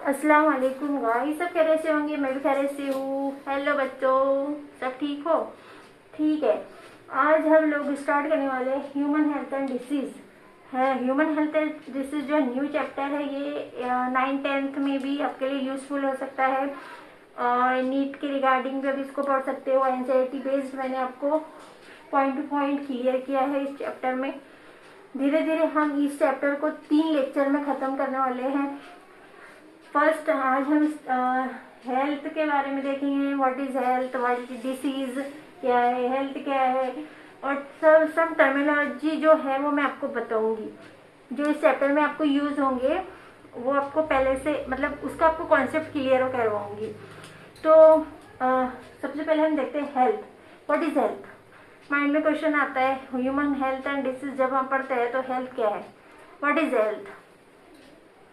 अस्सलाम वालेकुम गाइस, सब खैरियत से होंगे। मैं भी खैरियत से हूँ। हेलो बच्चों, सब ठीक हो? ठीक है। आज हम लोग स्टार्ट करने वाले हैं ह्यूमन हेल्थ एंड डिसीज़ है। ह्यूमन हेल्थ एंड डिसीज़ जो न्यू चैप्टर है, ये 9th-10th में भी आपके लिए यूज़फुल हो सकता है। और नीट के रिगार्डिंग भी अभी इसको पढ़ सकते हो। एनसीईआरटी बेस्ड मैंने आपको पॉइंट टू पॉइंट क्लियर किया है इस चैप्टर में। धीरे धीरे हम इस चैप्टर को 3 लेक्चर में ख़त्म करने वाले हैं। फर्स्ट आज हम हेल्थ के बारे में देखेंगे। What is health, what is disease, क्या है हेल्थ, क्या है, और सब टर्मिनोलॉजी जो है वो मैं आपको बताऊंगी। जो इस चैप्टर में आपको यूज होंगे वो आपको पहले से मतलब उसका आपको कॉन्सेप्ट क्लियर हो करवाऊंगी। तो सबसे पहले हम देखते हैं health. What is health. Mind में क्वेश्चन आता है ह्यूमन हेल्थ एंड डिसीज जब हम पढ़ते हैं तो हेल्थ क्या है। What is health.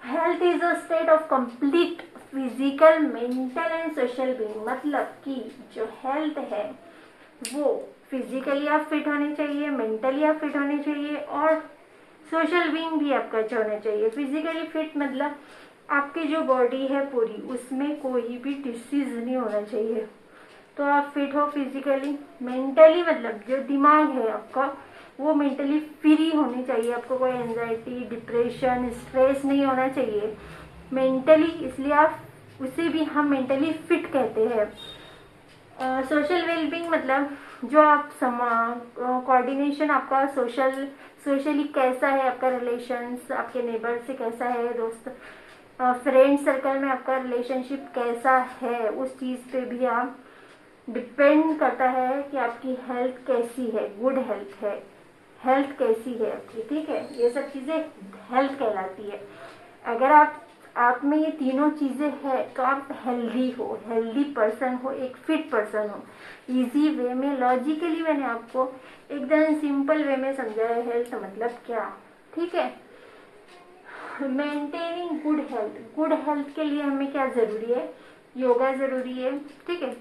Health is a state of complete physical, mental and social being. मतलब कि जो हेल्थ है वो फिजिकली आप फिट होने चाहिए, मेंटली आप फिट होने चाहिए, और सोशल बीइंग भी आपका अच्छा होना चाहिए। फिजिकली फिट मतलब आपकी जो बॉडी है पूरी, उसमें कोई भी डिसीज नहीं होना चाहिए, तो आप फिट हो फिजिकली। मेंटली मतलब जो दिमाग है आपका वो मेंटली फ्री होनी चाहिए। आपको कोई एंजाइटी, डिप्रेशन, स्ट्रेस नहीं होना चाहिए मेंटली, इसलिए आप उसे भी हम मेंटली फिट कहते हैं। सोशल वेलबींग मतलब जो आप कोऑर्डिनेशन आपका सोशली कैसा है, आपका रिलेशंस आपके नेबर से कैसा है, दोस्त फ्रेंड सर्कल में आपका रिलेशनशिप कैसा है, उस चीज़ पे भी आप डिपेंड करता है कि आपकी हेल्थ कैसी है, गुड हेल्थ है, हेल्थ कैसी है आपकी। ठीक है, ये सब चीज़ें हेल्थ कहलाती है। अगर आप में ये तीनों चीज़ें है तो आप हेल्दी हो, हेल्दी पर्सन हो, एक फिट पर्सन हो। इजी वे में लॉजिकली मैंने आपको एकदम सिंपल वे में समझाया हेल्थ मतलब क्या। ठीक है। Maintaining good health. Good health के लिए हमें क्या ज़रूरी है? योगा ज़रूरी है। ठीक है।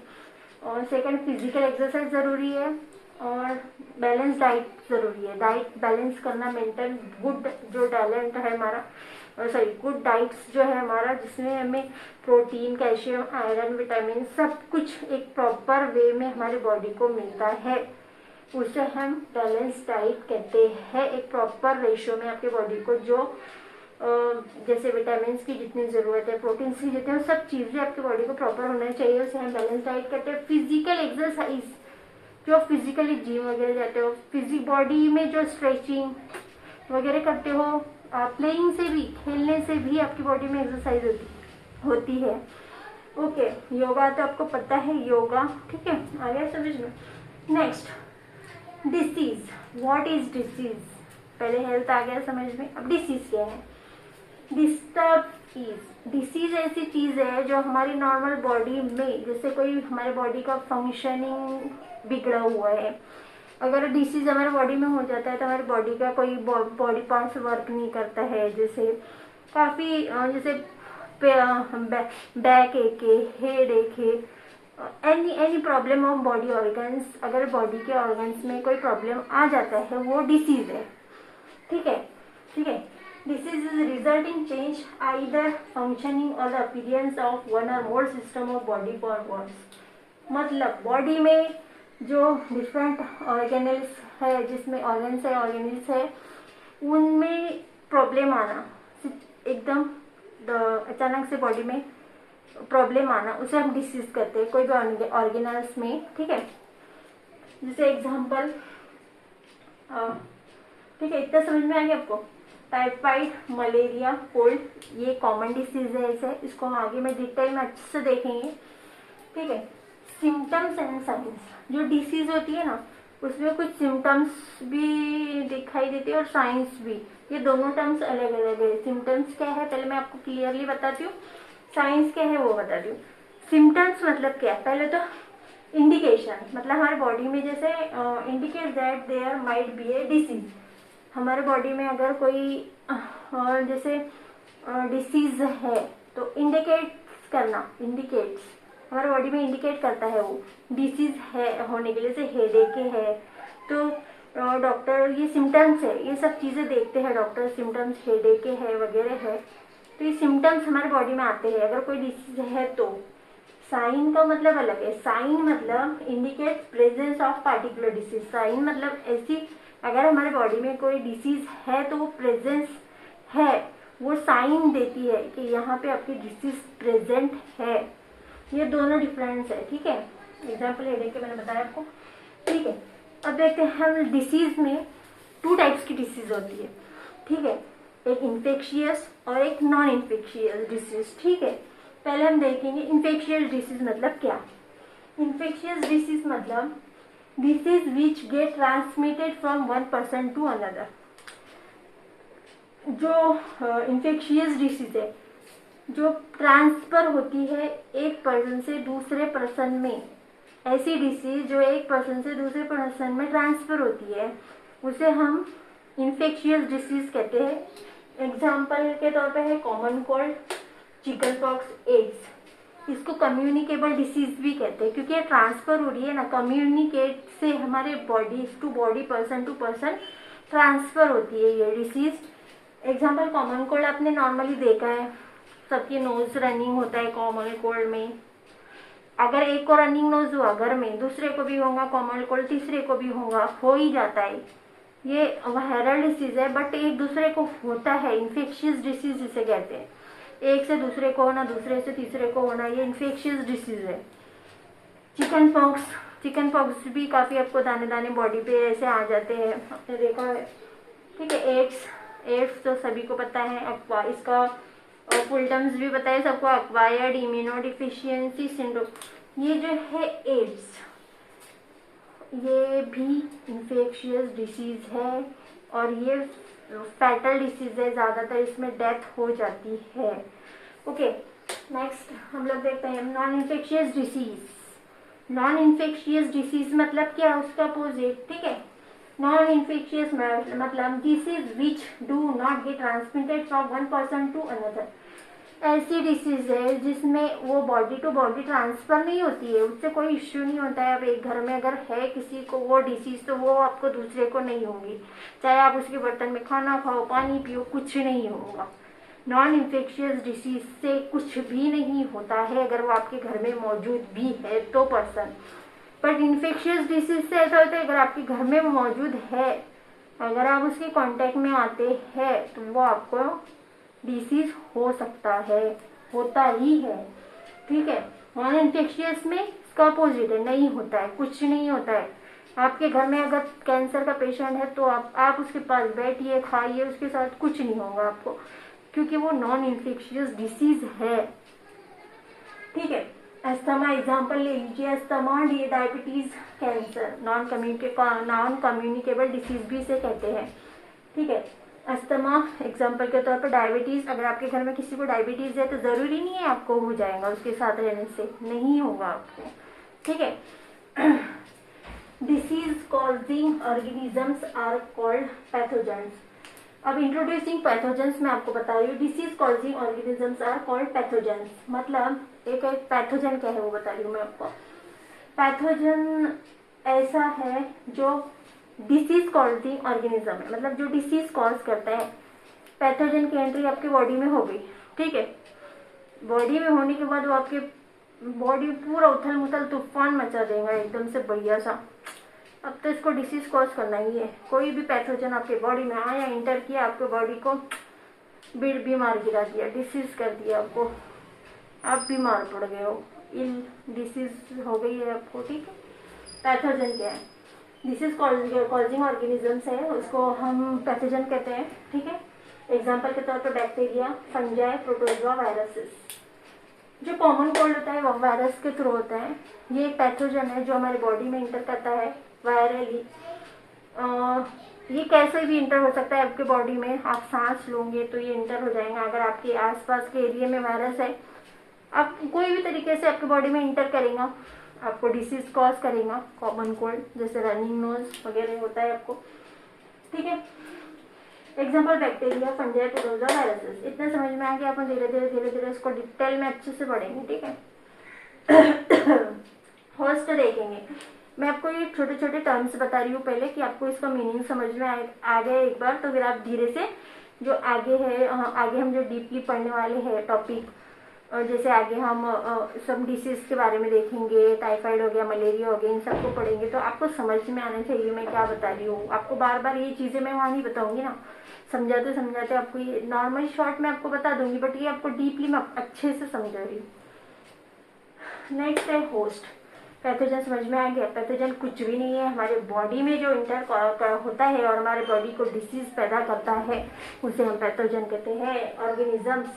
और सेकंड फिजिकल एक्सरसाइज ज़रूरी है, और बैलेंस डाइट ज़रूरी है। डाइट बैलेंस करना, मेंटेन गुड जो टैलेंट है हमारा, सॉरी गुड डाइट्स जो है हमारा, जिसमें हमें प्रोटीन, कैल्शियम, आयरन, विटामिन सब कुछ एक प्रॉपर वे में हमारी बॉडी को मिलता है, उसे हम बैलेंस डाइट कहते हैं। एक प्रॉपर रेशियो में आपके बॉडी को जो जैसे विटामिन की जितनी ज़रूरत है, प्रोटीन की जितनी, सब चीज़ें आपकी बॉडी को प्रॉपर होना चाहिए, उसे हम बैलेंस डाइट कहते हैं। फिजिकल एक्सरसाइज जो फिजिकली जिम वगैरह जाते हो, फिजिक बॉडी में जो स्ट्रेचिंग वगैरह करते हो, प्लेइंग से भी, खेलने से भी आपकी बॉडी में एक्सरसाइज होती है। ओके, योगा तो आपको पता है, योगा। ठीक है, आ गया समझ में। Next disease. What is disease. पहले हेल्थ आ गया समझ में, अब डिसीज क्या है। डिसीज ऐसी चीज है जो हमारी नॉर्मल बॉडी में, जैसे कोई हमारे बॉडी का फंक्शनिंग बिगड़ा हुआ है, अगर डिसीज हमारे बॉडी में हो जाता है तो हमारी बॉडी का कोई बॉडी पार्ट्स वर्क नहीं करता है। जैसे काफ़ी जैसे बैक एक है, हेड एक है, any problem of body organs, अगर बॉडी के ऑर्गन्स में कोई प्रॉब्लम आ जाता है वो डिसीज है। ठीक है। ठीक है। Disease is result in change either functioning or the appearance of one or more system of body parts। मतलब बॉडी में जो डिफरेंट ऑर्गेनल्स है, जिसमें ऑर्गन्स है, ऑर्गेनल्स है, उनमें प्रॉब्लम आना, एकदम अचानक से बॉडी में प्रॉब्लम आना, उसे हम डिसीज कहते हैं कोई भी ऑर्गेनल्स में। ठीक है। जैसे एग्जांपल, ठीक है, इतना समझ में आ गया आपको। टाइफाइड, मलेरिया, कोल्ड, ये कॉमन डिसीज है। इसे इसको हम आगे में डिटेल में अच्छे से देखेंगे। ठीक है। Symptoms and science. जो डिसीज होती है ना, उसमें कुछ सिम्टम्स भी दिखाई देती है और साइंस भी। ये दोनों टर्म्स अलग अलग है। सिम्टम्स क्या है पहले मैं आपको क्लियरली बताती हूँ, साइंस क्या है वो बताती हूँ। सिम्टम्स मतलब क्या है, पहले तो इंडिकेशन, मतलब हमारे बॉडी में जैसे indicate that there might be a disease. हमारे बॉडी में अगर कोई जैसे डिसीज है तो इंडिकेट करना, इंडिकेट्स हमारे बॉडी में इंडिकेट करता है वो डिसीज है होने के लिए। जैसे हेडेक है तो डॉक्टर ये सिम्टम्स है, ये सब चीज़ें देखते हैं डॉक्टर, सिम्टम्स हेडेक है वगैरह है तो ये सिम्टम्स हमारे बॉडी में आते हैं अगर कोई डिसीज है तो। साइन का मतलब अलग है। साइन मतलब indicate presence of particular disease. Sign मतलब ऐसी अगर हमारे बॉडी में कोई डिसीज है तो वो प्रेजेंस है, वो साइन देती है कि यहाँ पे आपकी डिसीज प्रेजेंट है। ये दोनों डिफरेंस है, ठीक है। एग्जाम्पल हेडेक के मैंने बताया आपको, ठीक है। अब देखते हैं हम डिसीज में 2 टाइप्स की डिसीज होती है, ठीक है। एक इन्फेक्शियस और एक नॉन इन्फेक्शियस डिसीज, ठीक है। पहले हम देखेंगे इन्फेक्शियस डिसीज मतलब क्या। इन्फेक्शियस डिसीज मतलब disease which get transmitted from one person to another. जो इन्फेक्शियस डिसीज है जो ट्रांसफर होती है एक पर्सन से दूसरे पर्सन में, ऐसी डिसीज जो एक पर्सन से दूसरे पर्सन में ट्रांसफर होती है उसे हम इन्फेक्शियस डिसीज कहते हैं। एग्जाम्पल के तौर पे है common cold, chicken pox, AIDS. इसको कम्युनिकेबल डिसीज भी कहते हैं क्योंकि ये ट्रांसफर हो रही है ना, कम्युनिकेट से हमारे body to body, person to person transfer होती है ये डिसीज। एग्जाम्पल कॉमन कोल्ड आपने नॉर्मली देखा है, सबकी नोज रनिंग होता है कॉमन कोल्ड में। अगर एक को रनिंग नोज हुआ घर में, दूसरे को भी होगा कॉमन कोल्ड, तीसरे को भी होगा, हो ही जाता है। ये वायरल डिसीज है बट एक दूसरे को होता है, इन्फेक्शियस डिसीज जिसे कहते हैं। एक से दूसरे को होना, दूसरे से तीसरे को होना, ये इन्फेक्शियस डिसीज है। चिकन पॉक्स, चिकन पॉक्स भी काफ़ी आपको दाने दाने बॉडी पे ऐसे आ जाते हैं, आपने देखा है, ठीक है। एड्स, एड्स तो सभी को पता है, इसका फुल टर्म्स भी पता है सबको, एक्वायर्ड इम्यूनो डिफिशियंसी सिंड्रोम। ये जो है एड्स, ये भी इन्फेक्शियस डिसीज है और ये फैटल डिसीज है, ज़्यादातर इसमें डेथ हो जाती है। ओके, नेक्स्ट हम लोग देखते हैं non infectious disease. Non infectious disease मतलब क्या, उसका अपोजिट, ठीक है। नॉन इन्फेक्शियस मतलब disease which do not get transmitted from one person to another. ऐसी डिसीज है जिसमें वो बॉडी टू बॉडी ट्रांसफर नहीं होती है, उससे कोई इश्यू नहीं होता है। अब एक घर में अगर है किसी को वो डिसीज तो वो आपको दूसरे को नहीं होगी, चाहे आप उसके बर्तन में खाना खाओ, पानी पियो, कुछ नहीं होगा। नॉन इन्फेक्शियस डिसीज से कुछ भी नहीं होता है अगर वो आपके घर में मौजूद भी है तो पर्सन। बट इन्फेक्शियस डिसीज से ऐसा होता है अगर आपके घर में मौजूद है, अगर आप उसके कांटेक्ट में आते हैं तो वो आपको डिसीज हो सकता है, होता ही है, ठीक है। नॉन इन्फेक्शियस में इसका अपोजिट है, नहीं होता है, कुछ नहीं होता है। आपके घर में अगर कैंसर का पेशेंट है तो आप उसके पास बैठिए, खाइए, उसके साथ कुछ नहीं होगा आपको, क्योंकि वो नॉन इन्फेक्शियस डिसीज है, ठीक है। अस्थमा एग्जाम्पल ले लीजिए, asthma, diabetes, cancer, non communicable disease भी इसे कहते हैं, ठीक है। अस्थमा एग्जाम्पल के तौर पर, डायबिटीज, अगर आपके घर में किसी को डायबिटीज है तो जरूरी नहीं है आपको हो जाएगा उसके साथ रहने से, नहीं होगा आपको, ठीक है। Disease causing organisms are called pathogens. अब इंट्रोड्यूसिंग पैथोजेंस मैं आपको बता रही हूँ। Disease causing organisms are called pathogens मतलब एक पैथोजन क्या है वो बता रही हूँ मैं आपको। पैथोजन ऐसा है जो डिसीज कॉजिंग ऑर्गेनिज्म है, मतलब जो डिसीज कॉज करता है। पैथोजन की एंट्री आपके बॉडी में हो गई, ठीक है। बॉडी में होने के बाद वो आपके बॉडी पूरा उथल मुथल तूफान मचा देगा एकदम से बढ़िया सा। अब तो इसको डिसीज कॉज करना ही है। कोई भी पैथोजन आपके बॉडी में आया, इंटर किया, आपके बॉडी को बीमार गिरा दिया, डिसीज कर दिया आपको, आप बीमार पड़ गए हो, इल डिसीज हो गई है आपको, ठीक है। पैथोजन क्या है, डिसीज कॉजिंग ऑर्गेनिजम्स है, उसको हम पैथोजन कहते हैं, ठीक है। एग्जाम्पल के तौर पर बैक्टीरिया, फंजाई, प्रोटोजोआ, वायरसेस। जो कॉमन कोल्ड होता है वो वायरस के थ्रू होता है। ये एक पैथोजन है जो हमारे बॉडी में इंटर करता है वायरली। ये कैसे भी इंटर हो सकता है आपके बॉडी में, आप सांस लोगे तो ये इंटर हो जाएगा। अगर आपके आसपास के एरिया में वायरस है, आप कोई भी तरीके से आपके बॉडी में इंटर करेगा, आपको डिसीज कॉज करेगा। कॉमन कोल्ड जैसे रनिंग नोज वगैरह होता है आपको, ठीक है। Example bacteria, fungi, protozoa, viruses. इतना समझ में आ गया, अपन धीरे धीरे इसको डिटेल में अच्छे से पढ़ेंगे, ठीक है। फर्स्ट देखेंगे, मैं आपको ये छोटे छोटे टर्म्स बता रही हूँ पहले कि आपको इसका मीनिंग समझ में आ गया एक बार, तो फिर आप धीरे से जो आगे है, आगे हम जो डीपली पढ़ने वाले हैं टॉपिक, और जैसे आगे हम सब डिसीज़ के बारे में देखेंगे, टाइफाइड हो गया, मलेरिया हो गया, इन सबको पढ़ेंगे, तो आपको समझ में आना चाहिए मैं क्या बता रही हूँ। आपको बार बार ये चीज़ें मैं वहाँ नहीं बताऊँगी ना, समझाते समझाते आपको ये नॉर्मल शॉर्ट में आपको बता दूंगी, बट ये आपको डीपली मैं अच्छे से समझा रही हूँ। नेक्स्ट है होस्ट। पैथोजन समझ में आ गया। पैथोजन कुछ भी नहीं है, हमारे बॉडी में जो इंटर होता है और हमारे बॉडी को डिसीज पैदा करता है, उसे हम पैथोजन कहते हैं। Organisms,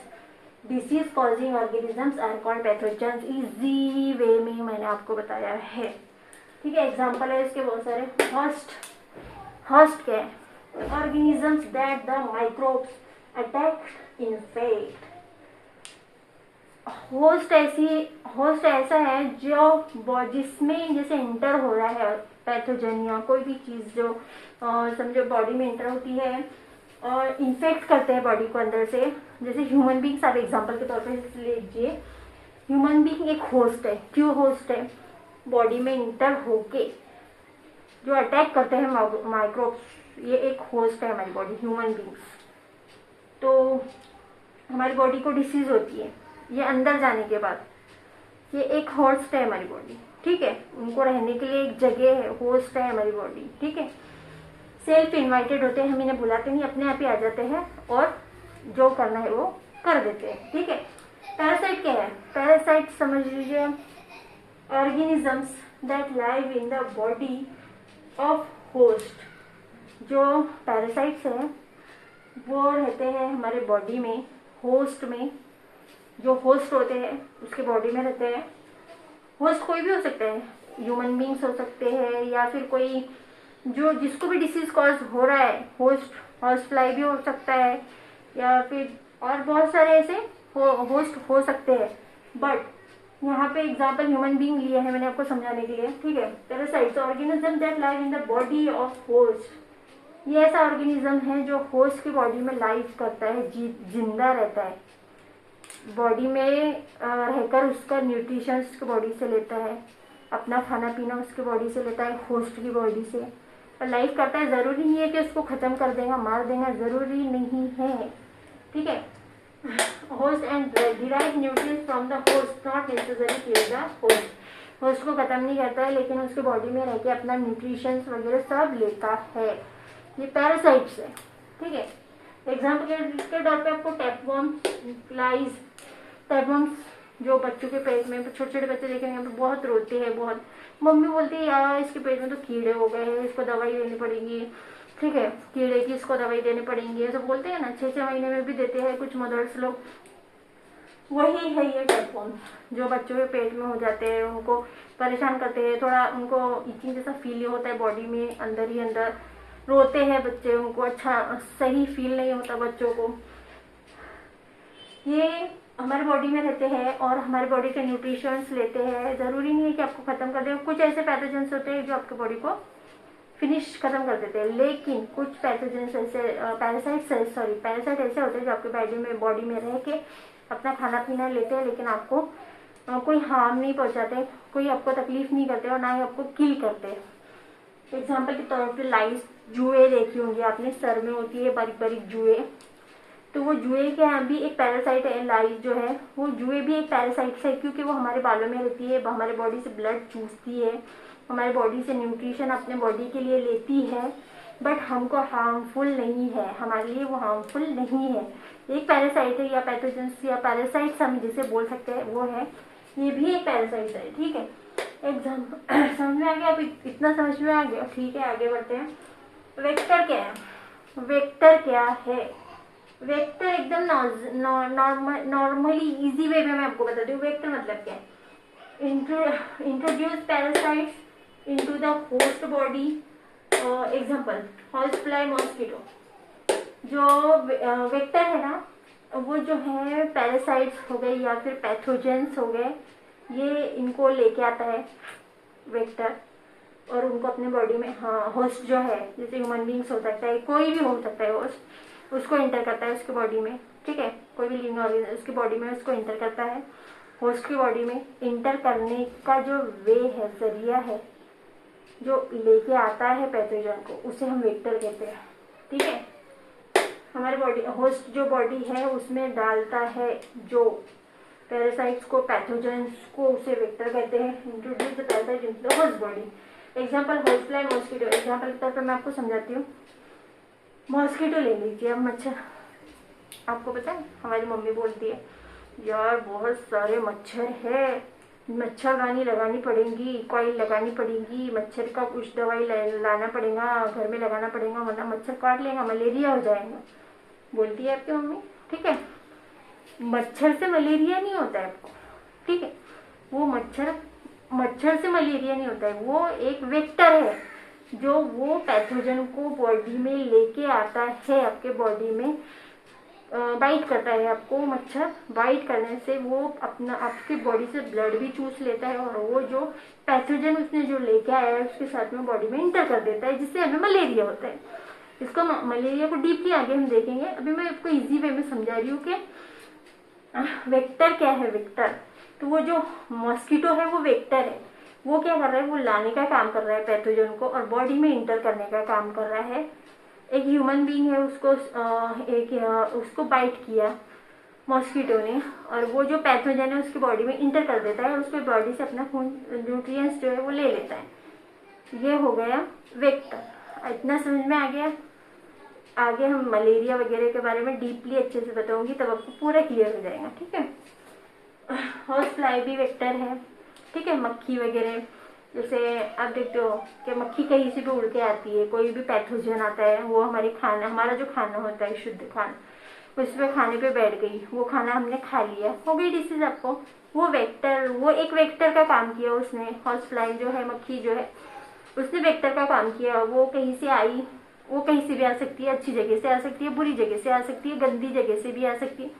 disease causing organisms are called pathogen. Easy way में मैंने आपको बताया है, ठीक है। एग्जाम्पल है इसके बहुत सारे। होस्ट क्या है? organisms that the microbes attack infect. Host ऐसा है जो जिसमें जैसे इंटर हो रहा है पैथोजन या कोई भी चीज़ जो समझो बॉडी में इंटर होती है और इन्फेक्ट करते हैं बॉडी को अंदर से। जैसे ह्यूमन बींग्स, आप एग्जांपल के तौर पर लीजिए, ह्यूमन बींग एक होस्ट है। क्यों होस्ट है? बॉडी में इंटर होके जो अटैक करते हैं माइक्रोब्स, ये एक होस्ट है हमारी बॉडी, ह्यूमन बींग्स। तो हमारी बॉडी को डिसीज होती है, ये अंदर जाने के बाद ये एक होस्ट है हमारी बॉडी, ठीक है। उनको रहने के लिए एक जगह है, होस्ट है हमारी बॉडी, ठीक है। सेल्फ इन्वाइटेड होते हैं, हम इन्हें बुलाते नहीं, अपने आप ही आ जाते हैं और जो करना है वो कर देते हैं, ठीक है। पैरासाइट क्या है? पैरासाइट समझ लीजिए organisms that live in the body of host. जो पैरासाइट्स हैं वो रहते हैं हमारे बॉडी में, होस्ट में। जो होस्ट होते हैं उसके बॉडी में रहते हैं। होस्ट कोई भी हो सकता है, ह्यूमन बींग्स हो सकते हैं या फिर कोई जो जिसको भी डिसीज कॉज हो रहा है, होस्ट फ्लाई भी हो सकता है या फिर और बहुत सारे ऐसे होस्ट हो सकते हैं। बट यहाँ पे एग्जाम्पल ह्यूमन बींग लिया है मैंने आपको समझाने के लिए, ठीक है। Parasites organism that live in the body of host. ये ऐसा ऑर्गेनिज्म है जो होस्ट की बॉडी में लाइव करता है, जिंदा रहता है, बॉडी में रहकर उसका न्यूट्रिशन उसके बॉडी से लेता है, अपना खाना पीना उसके बॉडी से लेता है, होस्ट की बॉडी से, और लाइव करता है। ज़रूरी नहीं है कि उसको ख़त्म कर देगा, मार देगा, ज़रूरी नहीं है, ठीक है। Host and derive nutrients from the host, not necessary kill the host. Host को ख़त्म नहीं करता है लेकिन उसके बॉडी में रह के अपना न्यूट्रिशन वगैरह सब लेता है। ये पैरासाइट्स है, ठीक है। एग्जाम्पल के तौर पे आपको टैपवर्म्स, फ्लाइज, टैपवर्म्स जो बच्चों के पेट में, छोटे छोटे बच्चे देखेंगे यहाँ पे बहुत रोते हैं, बहुत मम्मी बोलती है यार इसके पेट में तो कीड़े हो गए हैं, इसको दवाई देनी पड़ेगी, ठीक है, कीड़े की इसको दवाई देनी पड़ेगी, ये सब बोलते हैं ना। 6-6 महीने में भी देते हैं कुछ मदर्स लोग। वही है ये टैपवर्म्स जो बच्चों के पेट में हो जाते हैं, उनको परेशान करते हैं, थोड़ा उनको इचिंग जैसा फील होता है बॉडी में, अंदर ही अंदर रोते हैं बच्चे, उनको अच्छा सही फील नहीं होता बच्चों को। ये हमारे बॉडी में रहते हैं और हमारे बॉडी के न्यूट्रिशंस लेते हैं। ज़रूरी नहीं है कि आपको ख़त्म कर दें। कुछ ऐसे पैथोजेंस होते हैं जो आपके बॉडी को फिनिश ख़त्म कर देते हैं, लेकिन कुछ पैथोजेंस ऐसे पैरासाइट ऐसे होते हैं जो आपके बॉडी में रह के अपना खाना पीना लेते हैं, लेकिन आपको कोई हार्म नहीं पहुँचाते, कोई आपको तकलीफ नहीं करते और ना ही आपको किल करते। एग्जाम्पल के तौर पर लाइस, जुए देखी होंगी आपने, सर में होती है बारीक बारीक जुए, तो वो जुए के यहाँ भी एक पैरासाइट है। लाइस जो है वो जुए भी एक पैरासाइट है, क्योंकि वो हमारे बालों में रहती है, हमारे बॉडी से ब्लड चूसती है, हमारे बॉडी से न्यूट्रिशन अपने बॉडी के लिए लेती है, बट हमको हार्मफुल नहीं है, हमारे लिए वो हार्मफुल नहीं है। एक पैरासाइट है या पैथोजेंस या पैरासाइट्स हम जिसे बोल सकते हैं वो है, ये भी एक पैरासाइट है, ठीक है। एग्जाम्पल समझ में आ गया? अभी इतना समझ में आ गया, ठीक है, आगे बढ़ते हैं। वेक्टर क्या है? वेक्टर क्या है? वेक्टर एकदम नॉर्मली इजी वे में मैं आपको बताती हूँ। वेक्टर मतलब क्या है? Introduce parasites into the host body. Example house fly, mosquito. जो वेक्टर है ना, वो जो है पैरासाइट्स हो गए या फिर पैथोजेंस हो गए, ये इनको लेके आता है वेक्टर और उनको अपने बॉडी में, हाँ, होस्ट जो है जैसे ह्यूमन बींग्स हो सकता है, कोई भी हो सकता है होस्ट, उसको इंटर करता है उसके बॉडी में, ठीक है। कोई भी लिविंग ऑर्गेनिज्म उसकी बॉडी में उसको इंटर करता है। होस्ट की बॉडी में इंटर करने का जो वे है, जरिया है, जो लेके आता है पैथोजन को, उसे हम वेक्टर कहते हैं, ठीक है। हमारे बॉडी होस्ट जो बॉडी है उसमें डालता है जो पैरासाइट्स को, पैथोजेंस को, उसे वेक्टर कहते हैं। Introduce the parasite into the host body. Example host fly, mosquito. Example के तौर पर मैं आपको समझाती हूँ। मॉस्किटो ले लीजिए, अब मच्छर। आपको पता है हमारी मम्मी बोलती है यार बहुत सारे मच्छर है, मच्छरदानी लगानी पड़ेगी, कॉइल लगानी पड़ेगी, मच्छर का कुछ दवाई लाना पड़ेगा, घर में लगाना पड़ेगा, वरना मच्छर काट लेगा, मलेरिया हो जाएगा, बोलती है आपकी मम्मी। ठीक है, मच्छर से मलेरिया नहीं होता है आपको, ठीक है। वो मच्छर से मलेरिया नहीं होता है, वो एक वेक्टर है जो वो पैथोजन को बॉडी में लेके आता है, आपके बॉडी में बाइट करता है आपको। मच्छर बाइट करने से वो अपना आपकी बॉडी से ब्लड भी चूस लेता है और वो जो पैथोजन उसने जो लेके आया है उसके साथ में बॉडी में इंटर कर देता है, जिससे हमें मलेरिया होता है। इसको मलेरिया को डीपली आगे हम देखेंगे। अभी मैं आपको इजी वे में समझा रही हूँ कि वेक्टर क्या है। वेक्टर तो वो जो मॉस्किटो है वो वेक्टर है। वो क्या कर रहा है, वो लाने का काम कर रहा है पैथोजन को और बॉडी में इंटर करने का काम कर रहा है। एक ह्यूमन बीइंग है, उसको बाइट किया मॉस्किटो ने और वो जो पैथोजन है उसकी बॉडी में इंटर कर देता है, उसके बॉडी से अपना खून न्यूट्रिएंट्स जो है वो ले लेता है। ये हो गया वेक्टर। इतना समझ में आ गया। आगे हम मलेरिया वगैरह के बारे में डीपली अच्छे से बताऊंगी, तब आपको पूरा क्लियर हो जाएगा। ठीक है, हाउस फ्लाई भी वेक्टर है। ठीक है, मक्खी वगैरह, जैसे आप देखते हो कि मक्खी कहीं से भी उड़ के आती है, कोई भी पैथोजन आता है, वो हमारा जो खाना होता है शुद्ध खाना, उसमें खाने पे बैठ गई, वो खाना हमने खा लिया, हो गई डिसीज आपको। वो एक वेक्टर का काम किया उसने। हाउस फ्लाई जो है, मक्खी जो है, उसने वेक्टर का काम किया। वो कहीं से आई, वो कहीं से भी आ सकती है, अच्छी जगह से आ सकती है, बुरी जगह से आ सकती है, गंदी जगह से भी आ सकती है।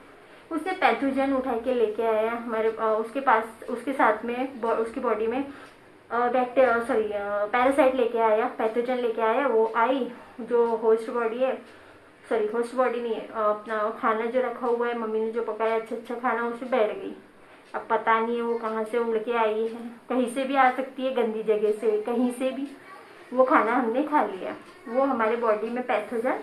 उसने पैथोजन उठा के लेके आया हमारे उसके पास, उसके साथ में उसकी बॉडी में पैरासाइट लेके आया, पैथोजन लेके आया। वो आई, जो होस्ट बॉडी है, होस्ट बॉडी नहीं है, अपना खाना जो रखा हुआ है, मम्मी ने जो पकाया अच्छा खाना, उसमें बैठ गई। अब पता नहीं है वो कहाँ से उड़ के आई है, कहीं से भी आ सकती है, गंदी जगह से, कहीं से भी। वो खाना हमने खा लिया, वो हमारे बॉडी में पैथोजन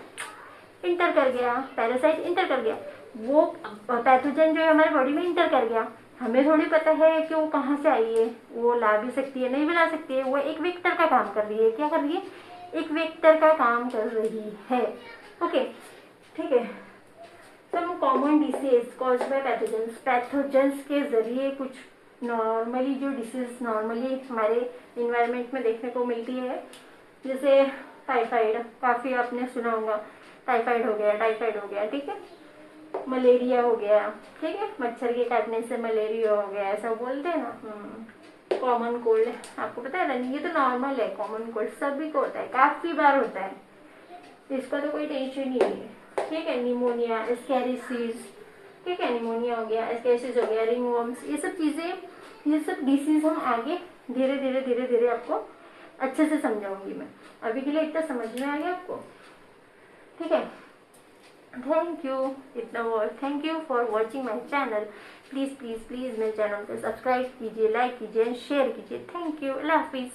इंटर कर गया, पैरासाइट इंटर कर गया। वो पैथोजन जो है हमारे बॉडी में इंटर कर गया, हमें थोड़ी पता है कि वो कहाँ से आई है, वो ला भी सकती है, नहीं भी ला सकती है। वो एक वेक्टर का काम कर रही है। क्या कर रही है? एक वेक्टर का काम कर रही है। ओके, ठीक है। Some common disease caused by pathogens. Pathogens के जरिए कुछ नॉर्मली जो डिसीज नॉर्मली हमारे इन्वायरमेंट में देखने को मिलती है, जैसे टाइफाइड, काफ़ी आपने सुना होगा, टाइफाइड हो गया, ठीक है। मलेरिया हो गया, ठीक है, मच्छर के काटने से मलेरिया हो गया, ऐसा बोलते हैं ना। कॉमन कोल्ड, आपको पता है ना, ये तो नॉर्मल है। कॉमन कोल्ड सभी को होता है, काफ़ी बार होता है, इसका तो कोई टेंशन ही नहीं है। ठीक है, निमोनिया, एस्केरिसीज, ठीक है, निमोनिया हो गया, एस्केरिसीज हो गया, रिंगवर्म्स, ये सब चीज़ें, ये सब डिसीज हम आगे धीरे धीरे आपको अच्छे से समझाऊंगी मैं। अभी के लिए इतना समझ में आ गया आपको? ठीक है, थैंक यू। इतना और thank you for watching my channel. Please मेरे चैनल को सब्सक्राइब कीजिए, लाइक कीजिए, शेयर कीजिए। Thank you. अल्लाह हाफिज़।